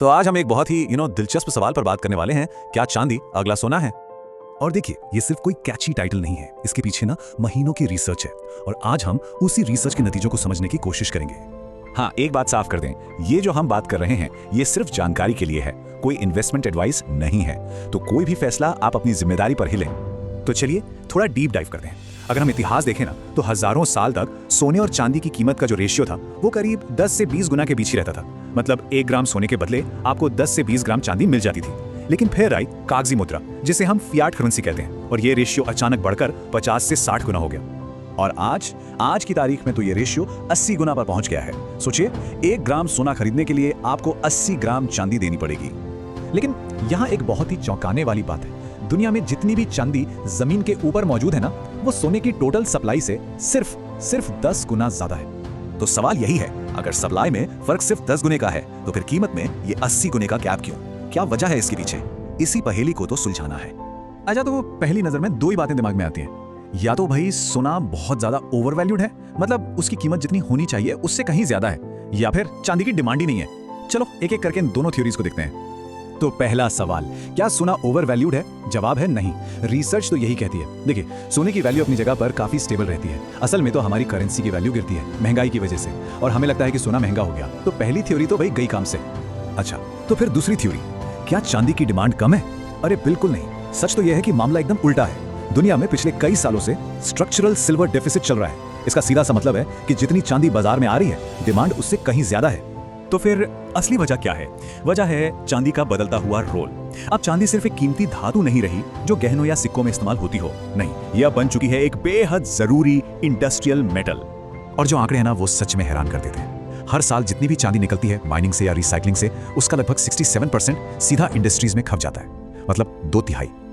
तो आज हम एक बहुत ही दिलचस्प सवाल पर बात करने वाले हैं। क्या चांदी अगला सोना है? और देखिए, ये सिर्फ कोई कैची टाइटल नहीं है, इसके पीछे ना महीनों की रिसर्च है और आज हम उसी रिसर्च के नतीजों को समझने की कोशिश करेंगे। हाँ, एक बात साफ कर दें, ये जो हम बात कर रहे हैं ये सिर्फ जानकारी के लिए है, कोई इन्वेस्टमेंट एडवाइस नहीं है। तो कोई भी फैसला आप अपनी जिम्मेदारी पर ही लें। तो चलिए थोड़ा डीप डाइव करते हैं। अगर हम इतिहास देखें ना, तो हजारों साल तक सोने और चांदी की कीमत का जो रेशियो था वो करीब 10 से 20 गुना के बीच ही रहता था। मतलब 1 ग्राम सोने के बदले आपको 10 से 20 ग्राम चांदी मिल जाती थी। लेकिन फिर आई कागजी मुद्रा, जिसे हम फियाट करेंसी कहते हैं, और ये रेशियो अचानक बढ़कर 50 से 60 गुना हो गया। और आज की तारीख में तो ये रेशियो 80 गुना पर पहुंच गया है। सोचिए, 1 ग्राम सोना खरीदने के लिए आपको 80 ग्राम चांदी देनी पड़ेगी। लेकिन यहाँ एक बहुत ही चौंकाने वाली बात है, दुनिया में जितनी भी चांदी जमीन के ऊपर मौजूद है ना, वो सोने की टोटल सप्लाई से सिर्फ 10 गुना ज्यादा है। तो सवाल यही है, अगर सप्लाई में फर्क सिर्फ 10 गुने का है तो फिर कीमत में ये 80 गुने का गैप क्यों? क्या वजह है इसके पीछे? इसी पहेली को तो सुलझाना है। अच्छा, तो पहली नजर में 2 ही बातें दिमाग में आती हैं। या तो भाई सोना बहुत ज्यादा ओवरवैल्यूड है, मतलब उसकी कीमत जितनी होनी चाहिए उससे कहीं ज्यादा है, या फिर चांदी की डिमांड ही नहीं है। चलो एक एक करके इन दोनों थ्योरीज को देखते हैं। तो पहला सवाल, क्या सोना ओवरवैल्यूड है? जवाब है नहीं। रिसर्च तो यही कहती है। देखिए, सोने की वैल्यू अपनी जगह पर काफी स्टेबल रहती है। असल में तो हमारी करेंसी की वैल्यू गिरती है महंगाई की वजह से, और हमें लगता है कि सोना महंगा हो गया। तो पहली थ्योरी तो भाई गई काम से। अच्छा, तो फिर दूसरी थ्योरी, क्या चांदी की डिमांड कम है? अरे बिल्कुल नहीं। सच तो यह है कि मामला एकदम उल्टा है। दुनिया में पिछले कई सालों से स्ट्रक्चरल सिल्वर डेफिसिट चल रहा है। इसका सीधा सा मतलब है कि जितनी चांदी बाजार में आ रही है, डिमांड उससे कहीं ज्यादा है। तो फिर असली वजह क्या है? वजह है चांदी का बदलता हुआ रोल। अब चांदी सिर्फ एक कीमती धातु नहीं रही जो गहनों या सिक्कों में इस्तेमाल होती हो। नहीं, यह बन चुकी है एक बेहद जरूरी इंडस्ट्रियल मेटल। और जो आंकड़े हैं ना, वो सच में हैरान कर देते हैं। हर साल जितनी भी चांदी निकलती है माइनिंग से या रिसाइकलिंग से, उसका लगभग 67% सीधा इंडस्ट्रीज में खप जाता है। मतलब 2/3।